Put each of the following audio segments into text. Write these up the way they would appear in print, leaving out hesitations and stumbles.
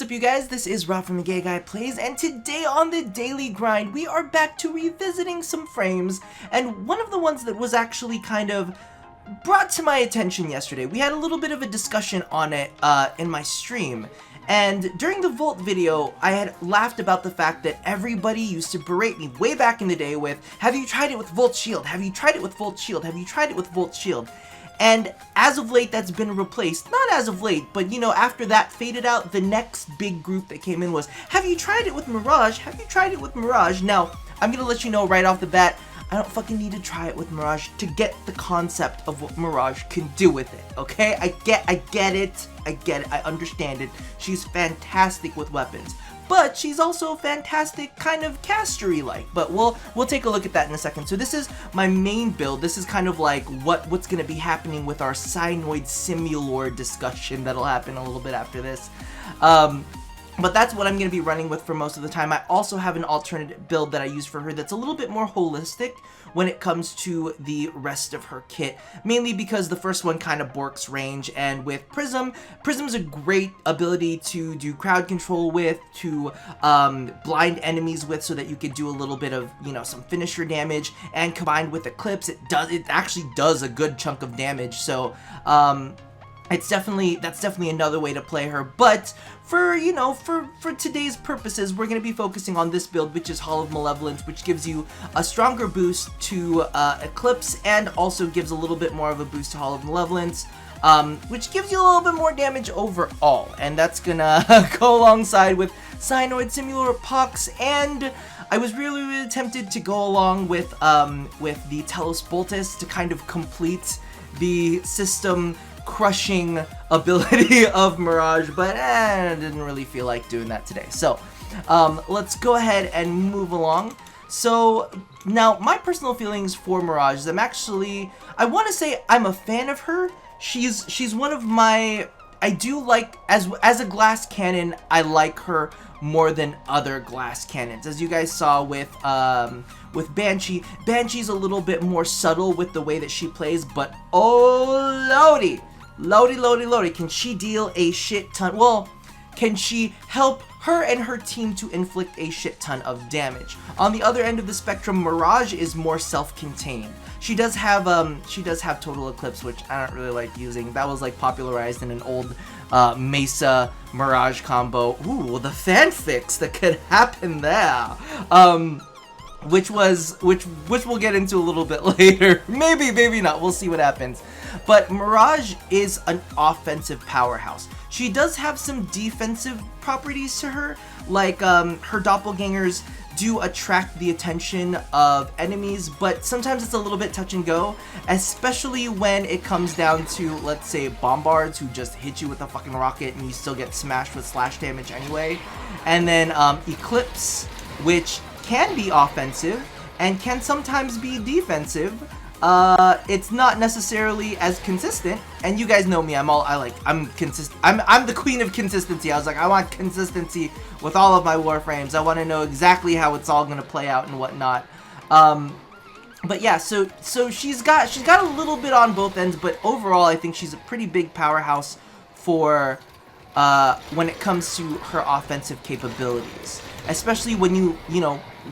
what's up you guys, this is Rob from The Gay Guy Plays, and today on The Daily Grind, we are back to revisiting some frames, and one of the ones that was actually kind of brought to my attention yesterday, we had a little bit of a discussion on it in my stream, and during the Volt video, I had laughed about the fact that everybody used to berate me way back in the day with, have you tried it with Volt Shield? Have you tried it with Volt Shield? Have you tried it with Volt Shield? And as of late, that's been replaced. Not as of late, but you know, after that faded out, the next big group that came in was, have you tried it with Mirage? Have you tried it with Mirage? Now, I'm gonna let you know right off the bat, I don't fucking need to try it with Mirage to get the concept of what Mirage can do with it, okay? I get it, I understand it. She's fantastic with weapons. But she's also fantastic, kind of castery-like. But we'll take a look at that in a second. So this is my main build. This is kind of like what's going to be happening with our Cyanoid Simulor discussion that'll happen a little bit after this. But that's what I'm going to be running with for most of the time. I also have an alternate build that I use for her that's a little bit more holistic when it comes to the rest of her kit. Mainly because the first one kind of borks range, and with Prism's a great ability to do crowd control with, to blind enemies with, so that you could do a little bit of, you know, some finisher damage, and combined with Eclipse, it actually does a good chunk of damage. So, that's definitely another way to play her, but for, you know, for today's purposes, we're going to be focusing on this build, which is Hall of Malevolence, which gives you a stronger boost to Eclipse, and also gives a little bit more of a boost to Hall of Malevolence, which gives you a little bit more damage overall, and that's gonna go alongside with Cyanoid Simulor Pox, and I was really tempted to go along with the Telos Boltus to kind of complete the system crushing ability of Mirage, but I didn't really feel like doing that today. So let's go ahead and move along. So now my personal feelings for Mirage is I want to say I'm a fan of her. She's one of my, I do like, as a glass cannon, I like her more than other glass cannons. As you guys saw with Banshee, Banshee's a little bit more subtle with the way that she plays, but oh lordy, can she deal a shit ton? Well, can she help her and her team to inflict a shit ton of damage? On the other end of the spectrum, Mirage is more self-contained. She does have Total Eclipse, which I don't really like using. That was like popularized in an old Mesa Mirage combo. Ooh, the fanfics that could happen there. Which we'll get into a little bit later. Maybe not. We'll see what happens. But Mirage is an offensive powerhouse. She does have some defensive properties to her, like her doppelgangers do attract the attention of enemies, but sometimes it's a little bit touch and go, especially when it comes down to, let's say, bombards who just hit you with a fucking rocket and you still get smashed with slash damage anyway. And then Eclipse, which can be offensive and can sometimes be defensive. It's not necessarily as consistent, and you guys know me, I'm consistent. I'm the queen of consistency. I was like, I want consistency with all of my Warframes. I want to know exactly how it's all gonna play out and whatnot. But yeah, so she's got a little bit on both ends, but overall I think she's a pretty big powerhouse for when it comes to her offensive capabilities, especially when you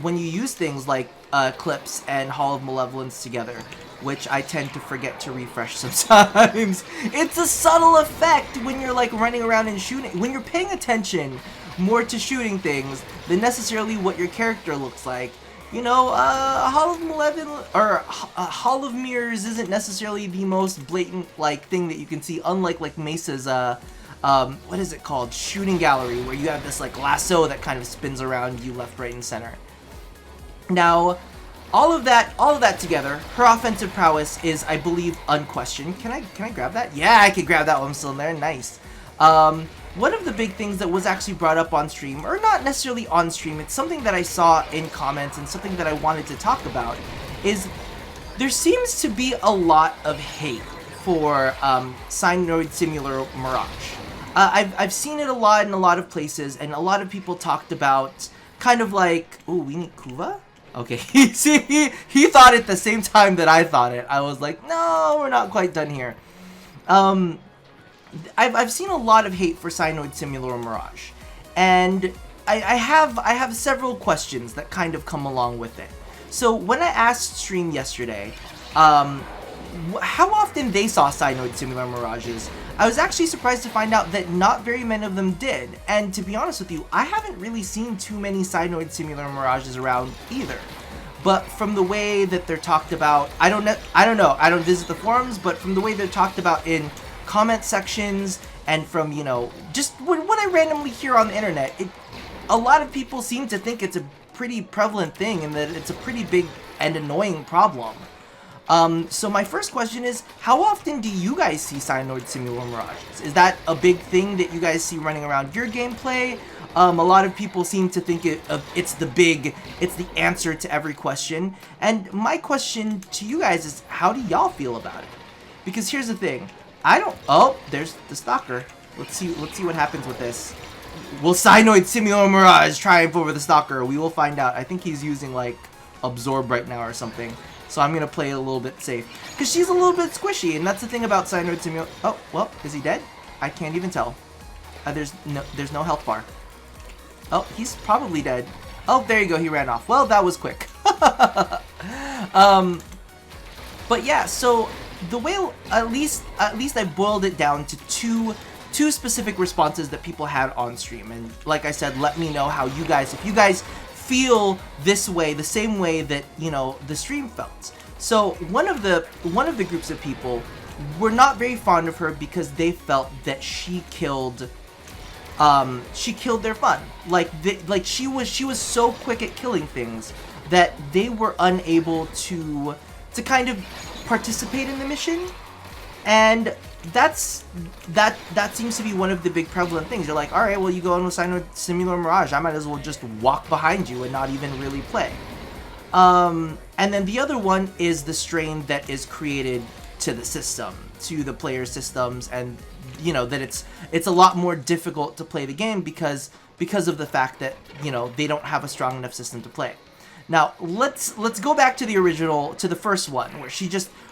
use things like Eclipse and Hall of Malevolence together, which I tend to forget to refresh sometimes. It's a subtle effect when you're like running around and shooting, when you're paying attention more to shooting things than necessarily what your character looks like. You know, Hall of Malevolence or Hall of Mirrors isn't necessarily the most blatant like thing that you can see, unlike like Mesa's what is it called, shooting gallery, where you have this like lasso that kind of spins around you left, right, and center. Now, all of that together, her offensive prowess is, I believe, unquestioned. Can I grab that? Yeah, I can grab that while I'm still in there. Nice. One of the big things that was actually brought up on stream, or not necessarily on stream, it's something that I saw in comments and something that I wanted to talk about, is there seems to be a lot of hate for Cyanoid Simulor Mirage. I've seen it a lot in a lot of places, and a lot of people talked about kind of like, ooh, we need Kuva? Okay, see, he thought it the same time that I thought it. I was like, no, we're not quite done here. I've seen a lot of hate for Cyanoid Simulor Mirage, and I have several questions that kind of come along with it. So when I asked Stream yesterday, how often they saw Cyanoid Simulor Mirages, I was actually surprised to find out that not very many of them did. And to be honest with you, I haven't really seen too many Cyanoid Simulor Mirages around either. But from the way that they're talked about, I don't know, I don't visit the forums, but from the way they're talked about in comment sections, and from, you know, just when I randomly hear on the internet, a lot of people seem to think it's a pretty prevalent thing and that it's a pretty big and annoying problem. So my first question is, how often do you guys see Cyanoid Simulor Mirages? Is that a big thing that you guys see running around your gameplay? A lot of people seem to think it's the answer to every question. And my question to you guys is, how do y'all feel about it? Because here's the thing, oh, there's the Stalker. Let's see what happens with this. Will Cyanoid Simulor Mirage triumph over the Stalker? We will find out. I think he's using like Absorb right now or something. So I'm gonna play it a little bit safe. Because she's a little bit squishy, and that's the thing about Cyanoid Simulor. Oh, well, is he dead? I can't even tell. There's no health bar. Oh, he's probably dead. Oh, there you go, he ran off. Well, that was quick. But yeah, so the way, at least I boiled it down to two specific responses that people had on stream. And like I said, let me know how you guys, if you guys feel this way, the same way that, you know, the stream felt. So one of the groups of people were not very fond of her because they felt that she killed their fun. Like she was so quick at killing things that they were unable to kind of participate in the mission. And that seems to be one of the big prevalent things. You're like, all right, well, you go on with Cyanoid Simulor Mirage, I might as well just walk behind you and not even really play. And then the other one is the strain that is created to the system, to the player systems, and you know that it's a lot more difficult to play the game because of the fact that, you know, they don't have a strong enough system to play. Now let's go back to the first one, where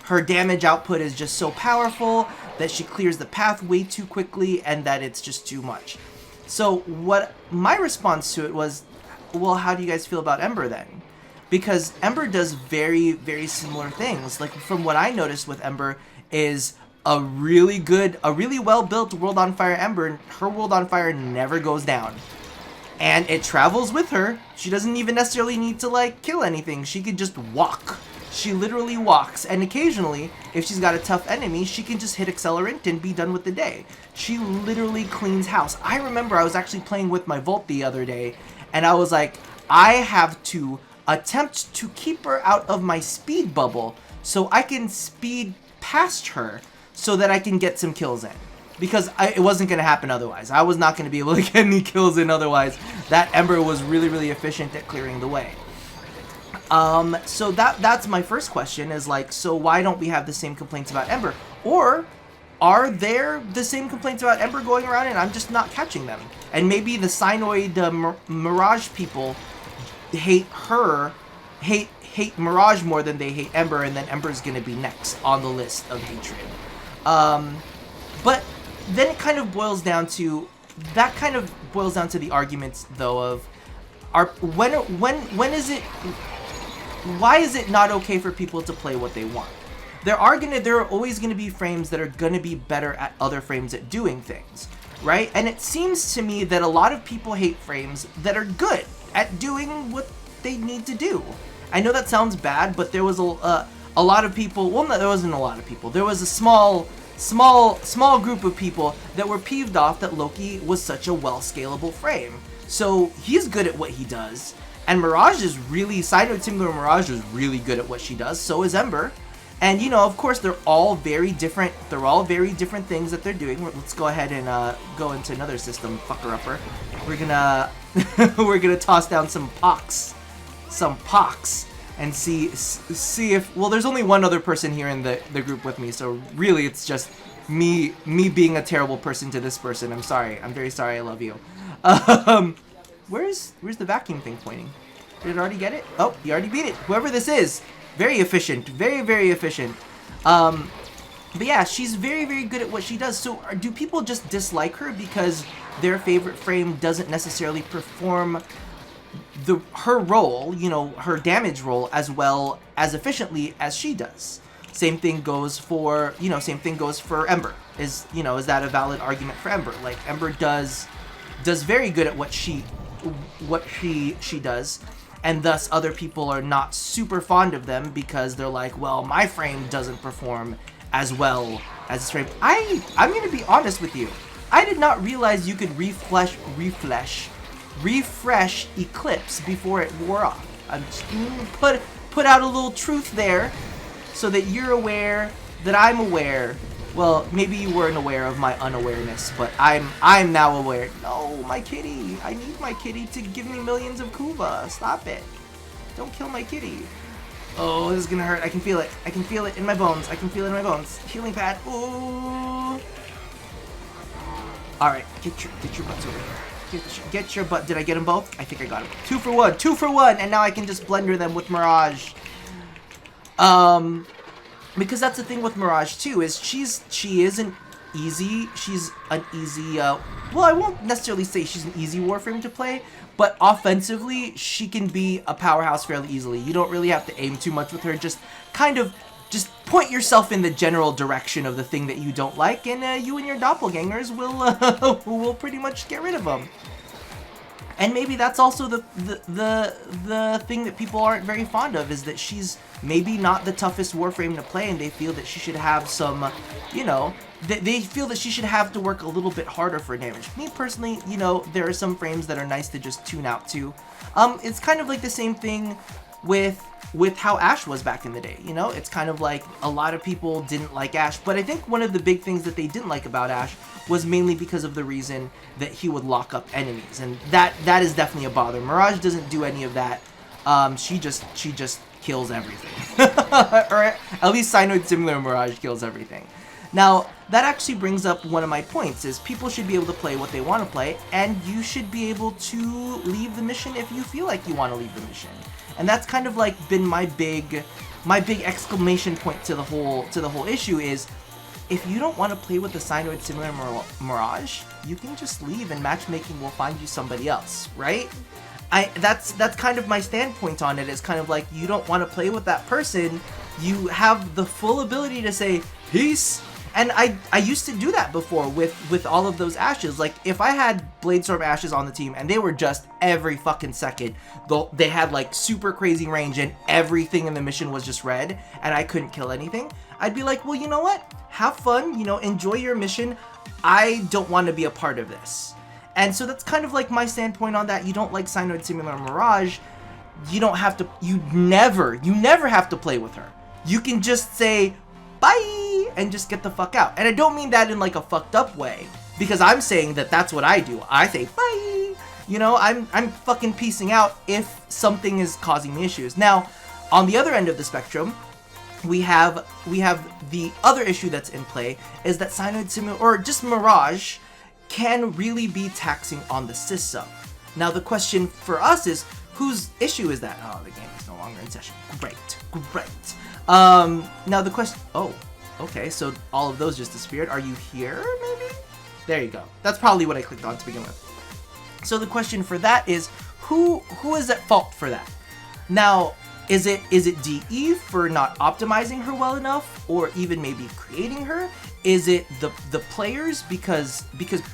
her damage output is just so powerful that she clears the path way too quickly and that it's just too much. So what my response to it was, well, how do you guys feel about Ember then? Because Ember does very, very similar things. Like, from what I noticed with Ember is a really well-built World on Fire Ember, and her World on Fire never goes down. And it travels with her. She doesn't even necessarily need to, like, kill anything. She could just walk. She literally walks. And occasionally, if she's got a tough enemy, she can just hit Accelerant and be done with the day. She literally cleans house. I remember I was actually playing with my Volt the other day, and I was like, I have to attempt to keep her out of my speed bubble so I can speed past her so that I can get some kills in. Because it wasn't going to happen otherwise. I was not going to be able to get any kills in otherwise. That Ember was really, really efficient at clearing the way. So that's my first question, is like, so why don't we have the same complaints about Ember? Or are there the same complaints about Ember going around and I'm just not catching them? And maybe the Cyanoid Mirage people hate Mirage more than they hate Ember, and then Ember's going to be next on the list of hatred. But then it kind of boils down to the arguments, though, of why is it not okay for people to play what they want? There are always gonna be frames that are gonna be better at other frames at doing things, right? And it seems to me that a lot of people hate frames that are good at doing what they need to do. I know that sounds bad, but there was a lot of people. Well, no, there wasn't a lot of people. There was a small group of people that were peeved off that Loki was such a well-scalable frame. So he's good at what he does, and Cyanoid Simulor Mirage is really good at what she does. So is Ember, and you know, of course, they're all very different. They're all very different things that they're doing. Let's go ahead and go into another system fucker-upper. We're gonna we're gonna toss down some pox, and see if, well, there's only one other person here in the group with me, so really it's just me being a terrible person to this person. I'm sorry. I'm very sorry. I love you. Where's the vacuum thing pointing? Did it already get it? Oh, he already beat it. Whoever this is, very efficient. Very, very efficient. But yeah, she's very, very good at what she does. So do people just dislike her because their favorite frame doesn't necessarily perform her role, you know, her damage role as well as efficiently as she does? Same thing goes for, you know, same thing goes for Ember. Is that a valid argument for Ember? Like, Ember does very good at what she does, and thus other people are not super fond of them because they're like, well, my frame doesn't perform as well as this frame. I'm gonna be honest with you. I did not realize you could refresh Eclipse before it wore off. I'm just put out a little truth there so that you're aware that I'm aware. Well, maybe you weren't aware of my unawareness, but I'm now aware. No, my kitty. I need my kitty to give me millions of Kuva. Stop it. Don't kill my kitty. Oh, this is gonna hurt. I can feel it. I can feel it in my bones. I can feel it in my bones. Healing pad. Ooh. All right, get your butts over here. Get your butt. Did I get them both? I think I got them. 2 for 1. 2 for 1. And now I can just blender them with Mirage. Because that's the thing with Mirage too, is she is an easy, well, I won't necessarily say she's an easy Warframe to play, but offensively, she can be a powerhouse fairly easily. You don't really have to aim too much with her, just point yourself in the general direction of the thing that you don't like, and you and your doppelgangers will pretty much get rid of them. And maybe that's also the thing that people aren't very fond of, is that she's maybe not the toughest Warframe to play, and they feel that she should have some, you know, they feel that she should have to work a little bit harder for damage. Me personally, you know, there are some frames that are nice to just tune out to. It's kind of like the same thing with how Ashe was back in the day, you know? It's kind of like a lot of people didn't like Ashe, but I think one of the big things that they didn't like about Ashe was mainly because of the reason that he would lock up enemies, and that is definitely a bother. Mirage doesn't do any of that. She just kills everything. Or at least Synoid Simulor Mirage kills everything. Now, that actually brings up one of my points, is people should be able to play what they want to play, and you should be able to leave the mission if you feel like you want to leave the mission. And that's kind of like been my big exclamation point to the whole issue, is if you don't want to play with the Synoid Simulor Mirage, you can just leave and matchmaking will find you somebody else, right? That's kind of my standpoint on it, is kind of like, you don't want to play with that person, you have the full ability to say peace. And I used to do that before with all of those Ashes. Like, if I had Bladestorm Ashes on the team and they were just every fucking second, they had like super crazy range and everything in the mission was just red and I couldn't kill anything, I'd be like, well, you know what? Have fun, you know, enjoy your mission. I don't want to be a part of this. And so that's kind of like my standpoint on that. You don't like Synoid Simulor Mirage, you don't have to, you never have to play with her. You can just say bye and just get the fuck out. And I don't mean that in like a fucked up way, because I'm saying that that's what I do. I say bye. You know, I'm fucking peacing out if something is causing me issues. Now, on the other end of the spectrum, we have the other issue that's in play, is that Synoid Simulor, or just Mirage, can really be taxing on the system. Now, the question for us is, whose issue is that? Oh, the game is no longer in session. Great. Now the question, oh, okay, so all of those just disappeared. Are you here, maybe? There you go. That's probably what I clicked on to begin with. So the question for that is, who is at fault for that? Now, is it DE for not optimizing her well enough, or even maybe creating her? Is it the players, because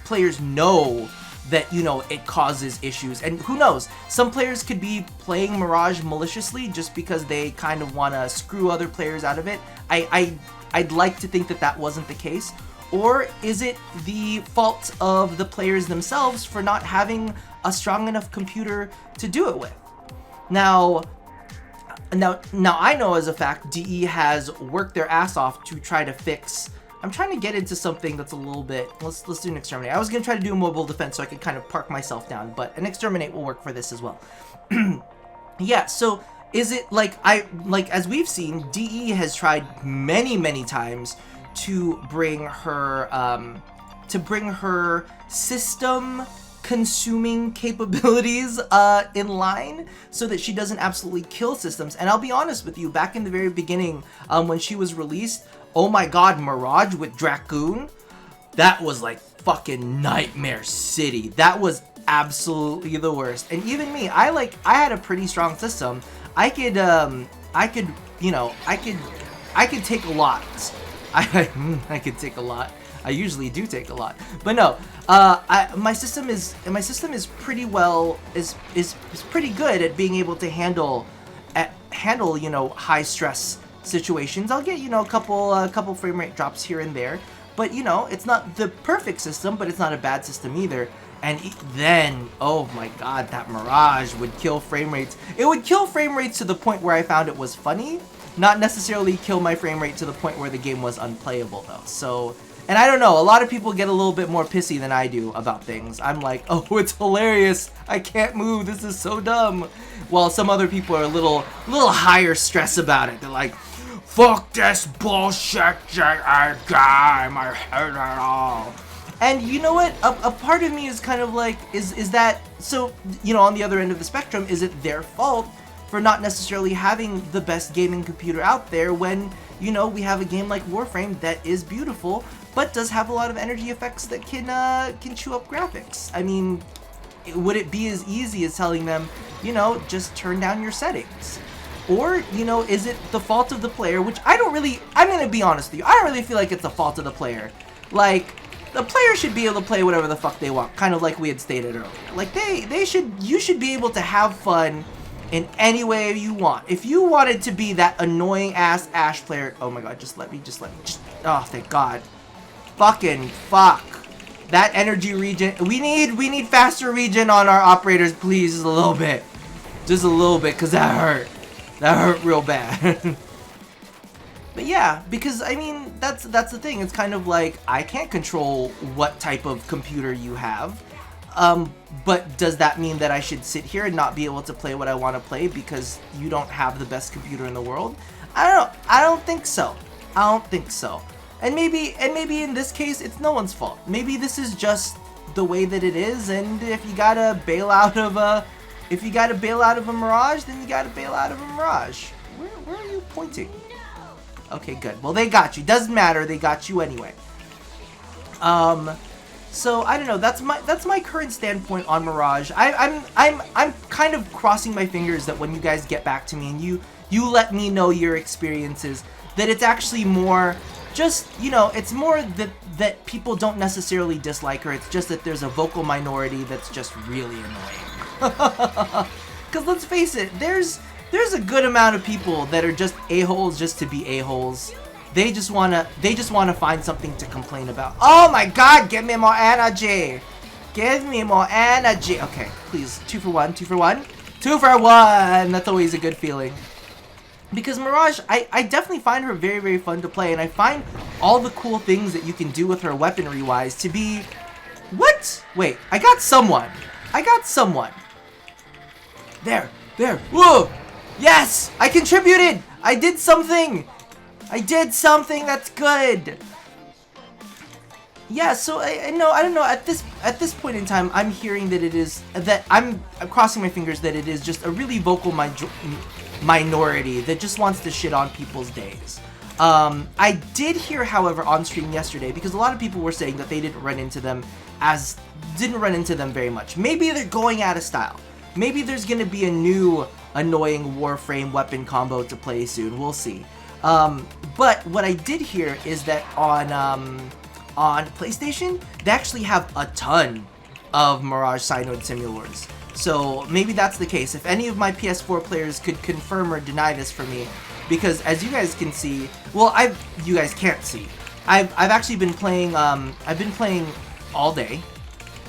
players know that, you know, it causes issues, and who knows, some players could be playing Mirage maliciously just because they kind of want to screw other players out of it. I'd like to think that that wasn't the case. Or is it the fault of the players themselves for not having a strong enough computer to do it with? Now I know as a fact DE has worked their ass off to try to fix. I'm trying to get into something that's a little bit, let's do an exterminate. I was gonna try to do a mobile defense so I could kind of park myself down, but an exterminate will work for this as well. Yeah, so is it like, as we've seen, DE has tried many times to bring her system consuming capabilities in line so that she doesn't absolutely kill systems. And I'll be honest with you, back in the very beginning, when she was released, Oh my god, Mirage with Dracoon? That was like fucking Nightmare City. That was absolutely the worst. And even me, I had a pretty strong system. I could take a lot. I could take a lot. I usually do take a lot, but no. My system is pretty well is pretty good at being able to handle high stress situations. I'll get a couple frame rate drops here and there, but it's not the perfect system, but it's not a bad system either. And then, oh my god, that Mirage would kill frame rates. It would kill frame rates to the point where I found it was funny, not necessarily kill my frame rate to the point where the game was unplayable though. So, and I don't know, a lot of people get a little bit more pissy than I do about things. I'm like, oh, it's hilarious, I can't move, this is so dumb. While some other people are a little higher stress about it. They're like, fuck this bullshit I hate it all. And you know what? A part of me is kind of like, is that, so, on the other end of the spectrum, is it their fault for not necessarily having the best gaming computer out there when, we have a game like Warframe that is beautiful, but does have a lot of energy effects that can chew up graphics? I mean, would it be as easy as telling them, just turn down your settings? Or, is it the fault of the player, which I'm gonna be honest with you, I don't really feel like it's the fault of the player. Like, the player should be able to play whatever the fuck they want, kind of like we had stated earlier. Like, you should be able to have fun in any way you want. If you wanted to be that annoying ass Ashe player, oh my god, just let me, oh, thank god. Fucking fuck. That energy regen, we need faster regen on our operators, please, just a little bit. Just a little bit, because that hurt real bad. But yeah, because I mean, that's the thing. It's kind of like, I can't control what type of computer you have. But does that mean that I should sit here and not be able to play what I want to play because you don't have the best computer in the world? I don't think so. I don't think so. And maybe in this case, it's no one's fault. Maybe this is just the way that it is, and if you gotta bail out of a Mirage, then you gotta bail out of a Mirage. Where are you pointing? Okay, good. Well, they got you. Doesn't matter. They got you anyway. So I don't know. That's my current standpoint on Mirage. I'm kind of crossing my fingers that when you guys get back to me and you let me know your experiences, that it's actually more just, it's more that people don't necessarily dislike her. It's just that there's a vocal minority that's just really annoying. Because let's face it, there's a good amount of people that are just a-holes just to be a-holes. They just wanna find something to complain about. Oh my god, give me more energy! Give me more energy! Okay, please, 2 for 1, 2 for 1. 2 for 1! That's always a good feeling. Because Mirage, I definitely find her very, very fun to play, and I find all the cool things that you can do with her weaponry-wise to be... What? Wait, I got someone. There. Whoa! Yes! I contributed! I did something! That's good! Yeah, so I don't know, at this point in time, I'm hearing that I'm crossing my fingers that it is just a really vocal minority that just wants to shit on people's days. I did hear, however, on stream yesterday, because a lot of people were saying that they didn't run into them very much. Maybe they're going out of style. Maybe there's gonna be a new annoying Warframe weapon combo to play soon. We'll see. But what I did hear is that on PlayStation, they actually have a ton of Mirage Synod Simulors. So maybe that's the case. If any of my PS4 players could confirm or deny this for me, because as you guys can see, well, you guys can't see. I've actually been playing. I've been playing all day,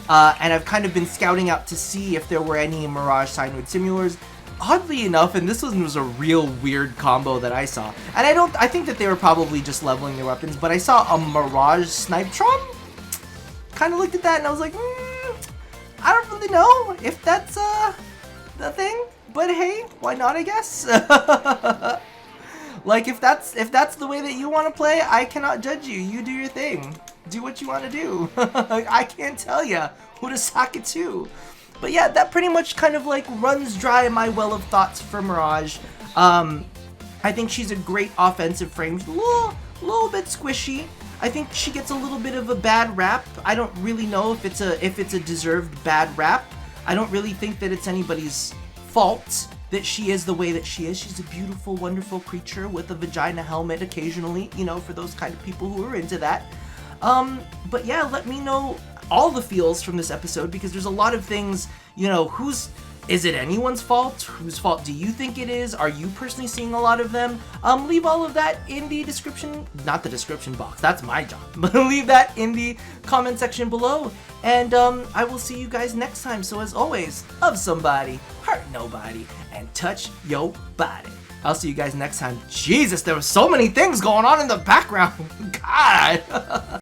and I've kind of been scouting out to see if there were any Mirage Synod Simulors. Oddly enough, and this one was a real weird combo that I saw, and I think that they were probably just leveling their weapons, but I saw a Mirage Snipetron. Kind of looked at that and I was like, I don't really know if that's the thing, but hey, why not, I guess. Like, if that's the way that you want to play, I cannot judge you. You do your thing. Do what you want to do. I can't tell ya who to sock it to. But yeah, that pretty much kind of like runs dry my well of thoughts for Mirage. I think she's a great offensive frame. A a little bit squishy. I think she gets a little bit of a bad rap. I don't really know if it's a deserved bad rap. I don't really think that it's anybody's fault that she is the way that she is. She's a beautiful, wonderful creature with a vagina helmet occasionally, you know, for those kind of people who are into that. But yeah, let me know all the feels from this episode, because there's a lot of things, you know, is it anyone's fault? Whose fault do you think it is? Are you personally seeing a lot of them? Leave all of that in the description, not the description box, that's my job, but leave that in the comment section below. And I will see you guys next time. So as always, love somebody, hurt nobody, and touch your body. I'll see you guys next time. Jesus, there were so many things going on in the background. God.